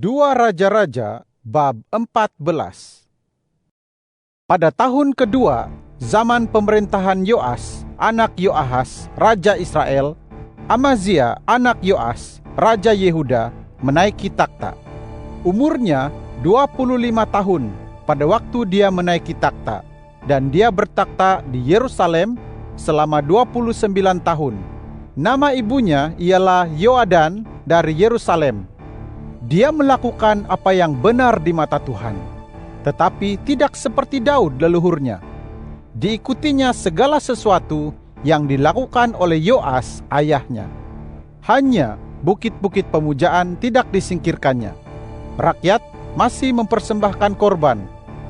2 Raja-Raja bab 14. Pada tahun kedua zaman pemerintahan Yoas, anak Yoahas, Raja Israel, Amazia, anak Yoas, Raja Yehuda, menaiki takhta. Umurnya 25 tahun pada waktu dia menaiki takhta, dan dia bertakhta di Yerusalem selama 29 tahun. Nama ibunya ialah Yoadan dari Yerusalem. Dia melakukan apa yang benar di mata Tuhan, tetapi tidak seperti Daud leluhurnya. Diikutinya segala sesuatu yang dilakukan oleh Yoas ayahnya. Hanya bukit-bukit pemujaan tidak disingkirkannya. Rakyat masih mempersembahkan korban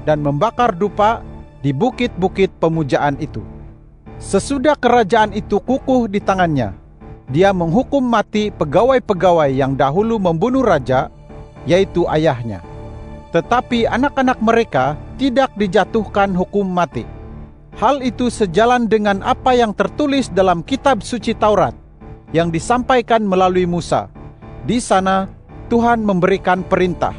dan membakar dupa di bukit-bukit pemujaan itu. Sesudah kerajaan itu kukuh di tangannya, dia menghukum mati pegawai-pegawai yang dahulu membunuh raja, yaitu ayahnya. Tetapi anak-anak mereka tidak dijatuhkan hukum mati. Hal itu sejalan dengan apa yang tertulis dalam kitab suci Taurat yang disampaikan melalui Musa. Di sana Tuhan memberikan perintah,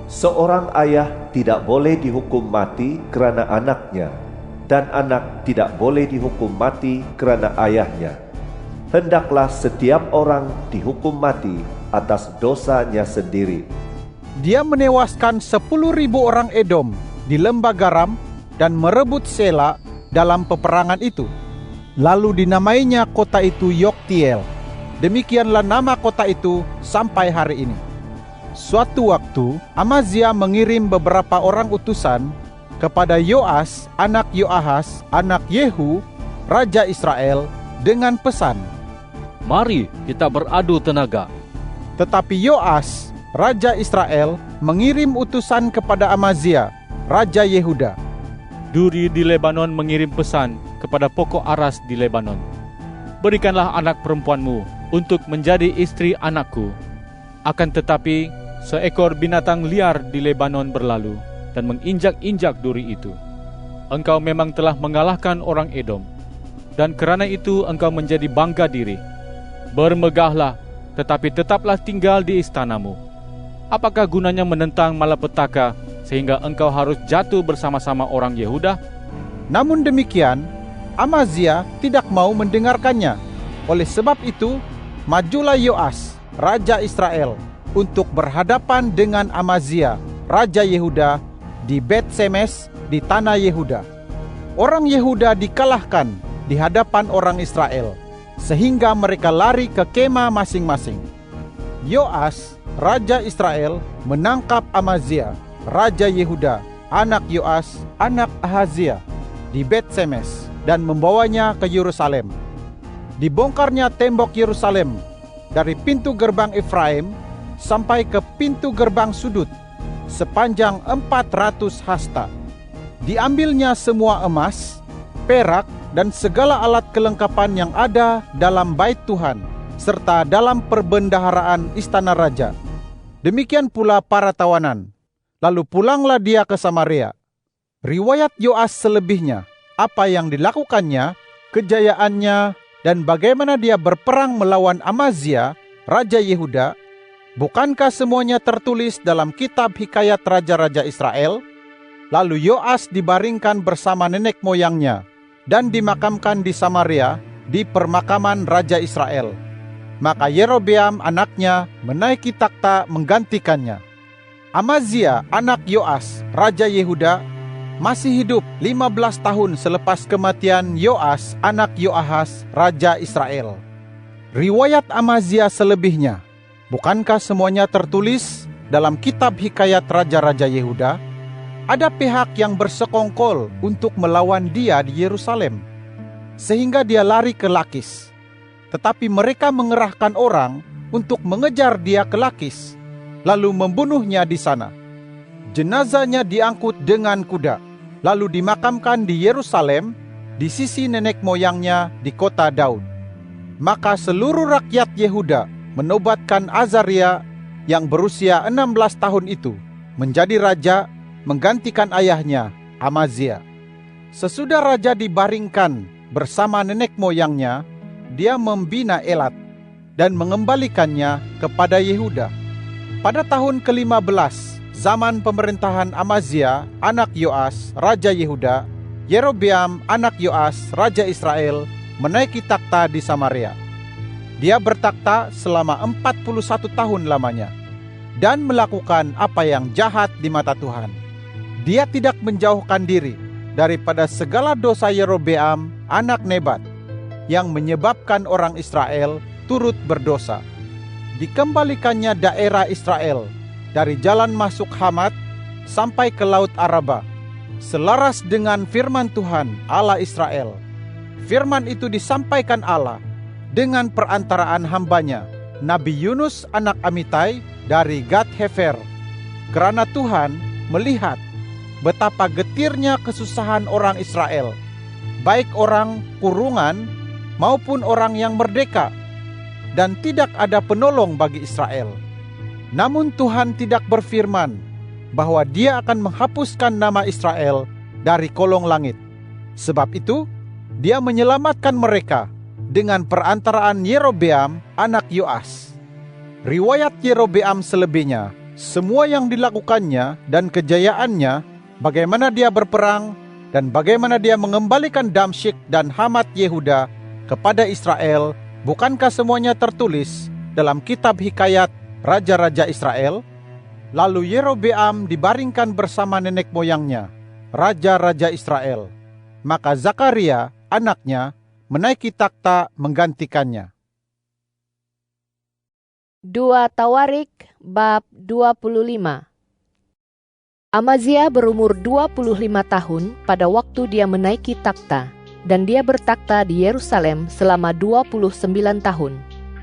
seorang ayah tidak boleh dihukum mati kerana anaknya, dan anak tidak boleh dihukum mati kerana ayahnya. Hendaklah setiap orang dihukum mati atas dosanya sendiri. Dia menewaskan 10.000 orang Edom di lembah Garam dan merebut Sela dalam peperangan itu. Lalu dinamainya kota itu Yoktiel. Demikianlah nama kota itu sampai hari ini. Suatu waktu Amazia mengirim beberapa orang utusan kepada Yoas, anak Yoahas, anak Yehu, Raja Israel, dengan pesan, "Mari kita beradu tenaga." Tetapi Yoas, Raja Israel, mengirim utusan kepada Amazia, Raja Yehuda. "Duri di Lebanon mengirim pesan kepada pokok aras di Lebanon. Berikanlah anak perempuanmu untuk menjadi istri anakku. Akan tetapi seekor binatang liar di Lebanon berlalu dan menginjak-injak duri itu. Engkau memang telah mengalahkan orang Edom, dan kerana itu engkau menjadi bangga diri. Bermegahlah, tetapi tetaplah tinggal di istanamu. Apakah gunanya menentang malapetaka sehingga engkau harus jatuh bersama-sama orang Yehuda?" Namun demikian, Amazia tidak mau mendengarkannya. Oleh sebab itu, majulah Yoas, Raja Israel, untuk berhadapan dengan Amazia, Raja Yehuda, di Bet-Semes di tanah Yehuda. Orang Yehuda dikalahkan di hadapan orang Israel, sehingga mereka lari ke kemah masing-masing. Yoas, Raja Israel, menangkap Amazia, Raja Yehuda, anak Yoas, anak Ahazia, di Bet-Semes dan membawanya ke Yerusalem. Dibongkarnya tembok Yerusalem dari pintu gerbang Efraim sampai ke pintu gerbang sudut, sepanjang 400 hasta. Diambilnya semua emas, perak, dan segala alat kelengkapan yang ada dalam bait Tuhan, serta dalam perbendaharaan istana raja. Demikian pula para tawanan. Lalu pulanglah dia ke Samaria. Riwayat Yoas selebihnya, apa yang dilakukannya, kejayaannya, dan bagaimana dia berperang melawan Amazia, Raja Yehuda, bukankah semuanya tertulis dalam kitab hikayat Raja-Raja Israel? Lalu Yoas dibaringkan bersama nenek moyangnya dan dimakamkan di Samaria di permakaman Raja Israel. Maka Yerobeam anaknya menaiki takhta menggantikannya. Amazia anak Yoas, Raja Yehuda, masih hidup 15 tahun selepas kematian Yoas anak Yoahas, Raja Israel. Riwayat Amazia selebihnya, bukankah semuanya tertulis dalam kitab hikayat Raja-Raja Yehuda? Ada pihak yang bersekongkol untuk melawan dia di Yerusalem, sehingga dia lari ke Lakis. Tetapi mereka mengerahkan orang untuk mengejar dia ke Lakis, lalu membunuhnya di sana. Jenazahnya diangkut dengan kuda, lalu dimakamkan di Yerusalem, di sisi nenek moyangnya di kota Daud. Maka seluruh rakyat Yehuda menobatkan Azaria yang berusia 16 tahun itu menjadi raja, menggantikan ayahnya, Amazia. Sesudah raja dibaringkan bersama nenek moyangnya, dia membina Elat dan mengembalikannya kepada Yehuda. Pada tahun ke-15 zaman pemerintahan Amazia anak Yoas raja Yehuda, Yerobeam anak Yoas raja Israel menaiki takhta di Samaria. Dia bertakhta selama 41 tahun lamanya dan melakukan apa yang jahat di mata Tuhan. Dia tidak menjauhkan diri daripada segala dosa Yerobeam anak Nebat yang menyebabkan orang Israel turut berdosa. Dikembalikannya daerah Israel dari jalan masuk Hamat sampai ke Laut Araba, selaras dengan firman Tuhan Allah Israel. Firman itu disampaikan Allah dengan perantaraan hambanya, Nabi Yunus anak Amitai dari Gad-Hefer. Kerana Tuhan melihat betapa getirnya kesusahan orang Israel, baik orang kurungan maupun orang yang merdeka, dan tidak ada penolong bagi Israel. Namun Tuhan tidak berfirman bahwa Dia akan menghapuskan nama Israel dari kolong langit. Sebab itu, Dia menyelamatkan mereka dengan perantaraan Yerobeam anak Yoas. Riwayat Yerobeam selebihnya, semua yang dilakukannya dan kejayaannya, bagaimana dia berperang dan bagaimana dia mengembalikan Damsyik dan Hamat Yehuda kepada Israel, bukankah semuanya tertulis dalam kitab hikayat Raja-Raja Israel? Lalu Yerobeam dibaringkan bersama nenek moyangnya, Raja-Raja Israel. Maka Zakaria, anaknya, menaiki takhta menggantikannya. 2 Tawarik bab 25. Amazia berumur 25 tahun pada waktu dia menaiki takhta, dan dia bertakhta di Yerusalem selama 29 tahun.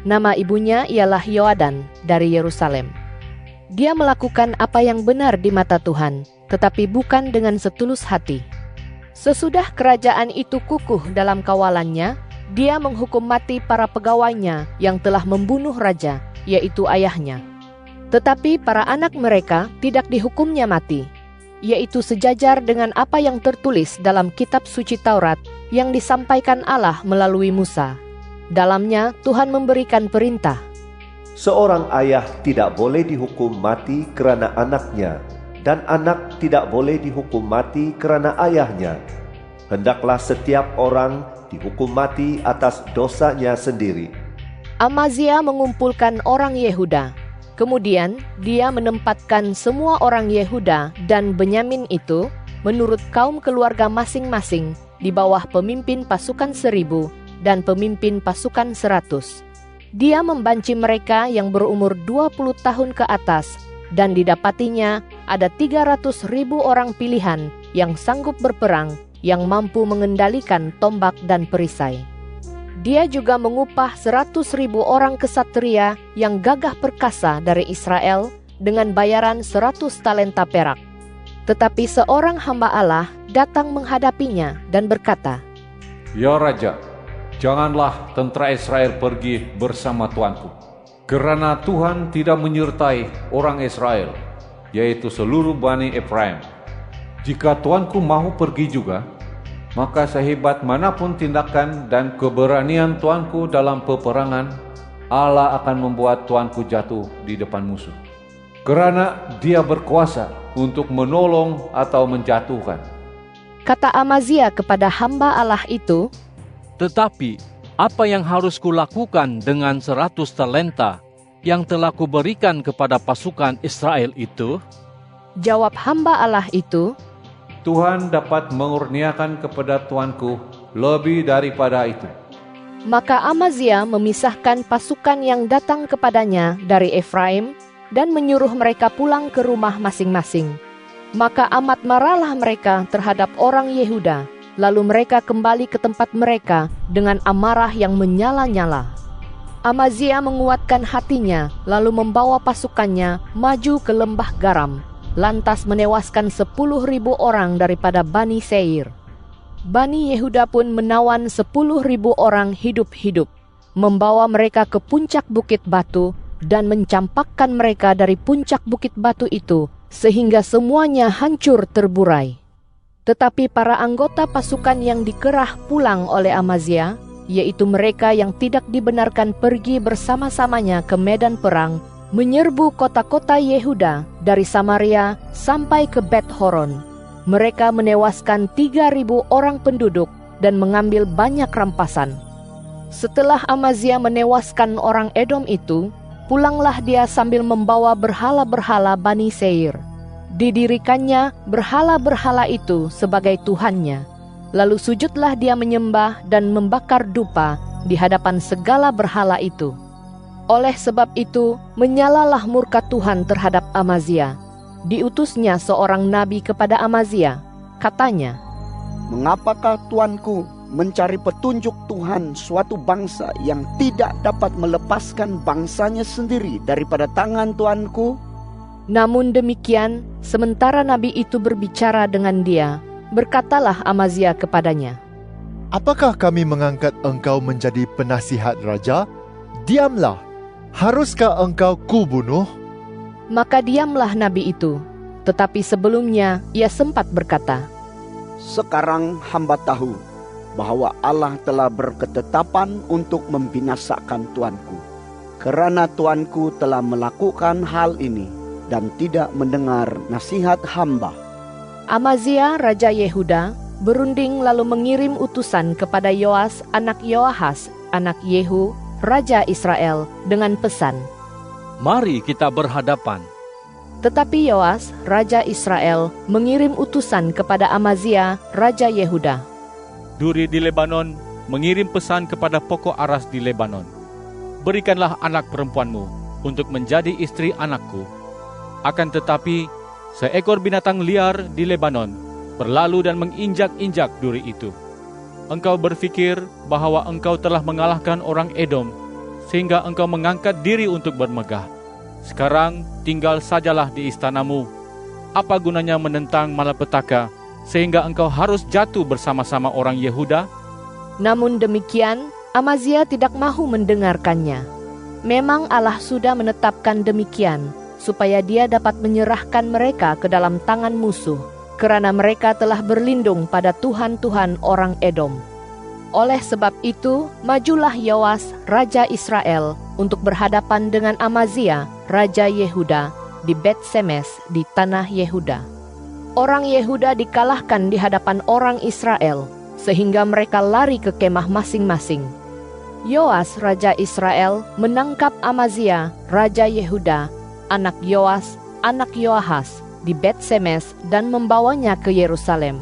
Nama ibunya ialah Yoadan dari Yerusalem. Dia melakukan apa yang benar di mata Tuhan, tetapi bukan dengan setulus hati. Sesudah kerajaan itu kukuh dalam kawalannya, dia menghukum mati para pegawainya yang telah membunuh raja, yaitu ayahnya. Tetapi para anak mereka tidak dihukumnya mati, yaitu sejajar dengan apa yang tertulis dalam kitab suci Taurat yang disampaikan Allah melalui Musa. Dalamnya Tuhan memberikan perintah, seorang ayah tidak boleh dihukum mati kerana anaknya, dan anak tidak boleh dihukum mati kerana ayahnya. Hendaklah setiap orang dihukum mati atas dosanya sendiri. Amazia mengumpulkan orang Yehuda. Kemudian dia menempatkan semua orang Yehuda dan Benyamin itu menurut kaum keluarga masing-masing di bawah pemimpin pasukan 1,000 dan pemimpin pasukan 100. Dia membanci mereka yang berumur 20 tahun ke atas, dan didapatinya ada 300.000 orang pilihan yang sanggup berperang, yang mampu mengendalikan tombak dan perisai. Dia juga mengupah 100.000 orang kesatria yang gagah perkasa dari Israel dengan bayaran 100 talenta perak. Tetapi seorang hamba Allah datang menghadapinya dan berkata, Ya Raja, janganlah tentera Israel pergi bersama tuanku, kerana Tuhan tidak menyertai orang Israel, yaitu seluruh Bani Efraim. Jika tuanku mahu pergi juga, maka sehebat manapun tindakan dan keberanian tuanku dalam peperangan, Allah akan membuat tuanku jatuh di depan musuh, kerana Dia berkuasa untuk menolong atau menjatuhkan. Kata Amazia kepada hamba Allah itu, Tetapi, apa yang harus kulakukan dengan 100 talenta yang telah kuberikan kepada pasukan Israel itu? Jawab hamba Allah itu, Tuhan dapat mengurniakan kepada tuanku lebih daripada itu. Maka Amazia memisahkan pasukan yang datang kepadanya dari Efraim dan menyuruh mereka pulang ke rumah masing-masing. Maka amat marahlah mereka terhadap orang Yehuda, lalu mereka kembali ke tempat mereka dengan amarah yang menyala-nyala. Amazia menguatkan hatinya, lalu membawa pasukannya maju ke lembah Garam, lantas menewaskan 10.000 orang daripada Bani Seir. Bani Yehuda pun menawan 10.000 orang hidup-hidup, membawa mereka ke puncak bukit batu, dan mencampakkan mereka dari puncak bukit batu itu, sehingga semuanya hancur terburai. Tetapi para anggota pasukan yang dikerah pulang oleh Amazia, yaitu mereka yang tidak dibenarkan pergi bersama-samanya ke medan perang, menyerbu kota-kota Yehuda dari Samaria sampai ke Bet Horon. Mereka menewaskan 3.000 orang penduduk dan mengambil banyak rampasan. Setelah Amazia menewaskan orang Edom itu, pulanglah dia sambil membawa berhala-berhala Bani Seir. Didirikannya berhala-berhala itu sebagai tuhannya. Lalu sujudlah dia menyembah dan membakar dupa di hadapan segala berhala itu. Oleh sebab itu, menyalalah murka Tuhan terhadap Amazia. Diutusnya seorang nabi kepada Amazia. Katanya, "Mengapakah tuanku mencari petunjuk Tuhan suatu bangsa yang tidak dapat melepaskan bangsanya sendiri daripada tangan tuanku?" Namun demikian, sementara nabi itu berbicara dengan dia, berkatalah Amazia kepadanya, "Apakah kami mengangkat engkau menjadi penasihat raja? Diamlah, haruskah engkau kubunuh?" Maka diamlah nabi itu. Tetapi sebelumnya ia sempat berkata, "Sekarang hamba tahu bahwa Allah telah berketetapan untuk membinasakan tuanku, kerana tuanku telah melakukan hal ini dan tidak mendengar nasihat hamba." Amazia raja Yehuda berunding lalu mengirim utusan kepada Yoas anak Yoahas anak Yehu raja Israel dengan pesan, "Mari kita berhadapan." Tetapi Yoas raja Israel mengirim utusan kepada Amazia raja Yehuda. Duri di Lebanon mengirim pesan kepada pokok aras di Lebanon. "Berikanlah anak perempuanmu untuk menjadi istri anakku." Akan tetapi seekor binatang liar di Lebanon berlalu dan menginjak-injak duri itu. Engkau berfikir bahwa engkau telah mengalahkan orang Edom, sehingga engkau mengangkat diri untuk bermegah. Sekarang tinggal sajalah di istanamu. Apa gunanya menentang malapetaka, sehingga engkau harus jatuh bersama-sama orang Yehuda? Namun demikian, Amazia tidak mahu mendengarkannya. Memang Allah sudah menetapkan demikian, supaya dia dapat menyerahkan mereka ke dalam tangan musuh, kerana mereka telah berlindung pada tuhan-tuhan orang Edom. Oleh sebab itu, majulah Yoas, raja Israel, untuk berhadapan dengan Amazia, raja Yehuda, di Bet-Semes di tanah Yehuda. Orang Yehuda dikalahkan di hadapan orang Israel, sehingga mereka lari ke kemah masing-masing. Yoas, raja Israel, menangkap Amazia, raja Yehuda, anak Yoas, anak Yoahas, di Bet-Semes dan membawanya ke Yerusalem.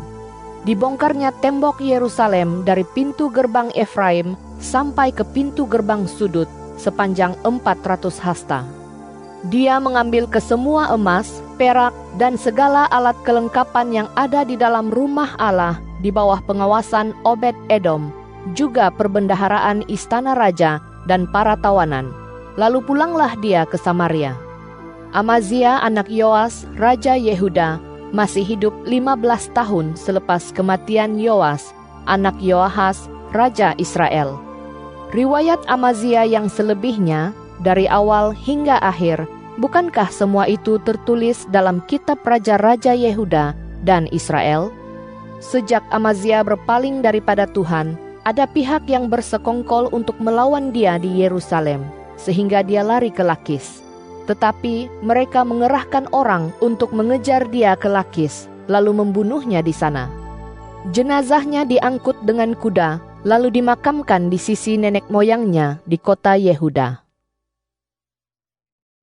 Dibongkarnya tembok Yerusalem dari pintu gerbang Efraim sampai ke pintu gerbang sudut sepanjang 400 hasta. Dia mengambil kesemua emas, perak, dan segala alat kelengkapan yang ada di dalam rumah Allah di bawah pengawasan Obed-Edom, juga perbendaharaan istana raja dan para tawanan. Lalu pulanglah dia ke Samaria. Amazia anak Yoas, raja Yehuda, masih hidup 15 tahun selepas kematian Yoas, anak Yoahas, raja Israel. Riwayat Amazia yang selebihnya, dari awal hingga akhir, bukankah semua itu tertulis dalam kitab Raja-Raja Yehuda dan Israel? Sejak Amazia berpaling daripada Tuhan, ada pihak yang bersekongkol untuk melawan dia di Yerusalem, sehingga dia lari ke Lakis. Tetapi mereka mengerahkan orang untuk mengejar dia ke Lakis, lalu membunuhnya di sana. Jenazahnya diangkut dengan kuda, lalu dimakamkan di sisi nenek moyangnya di kota Yehuda.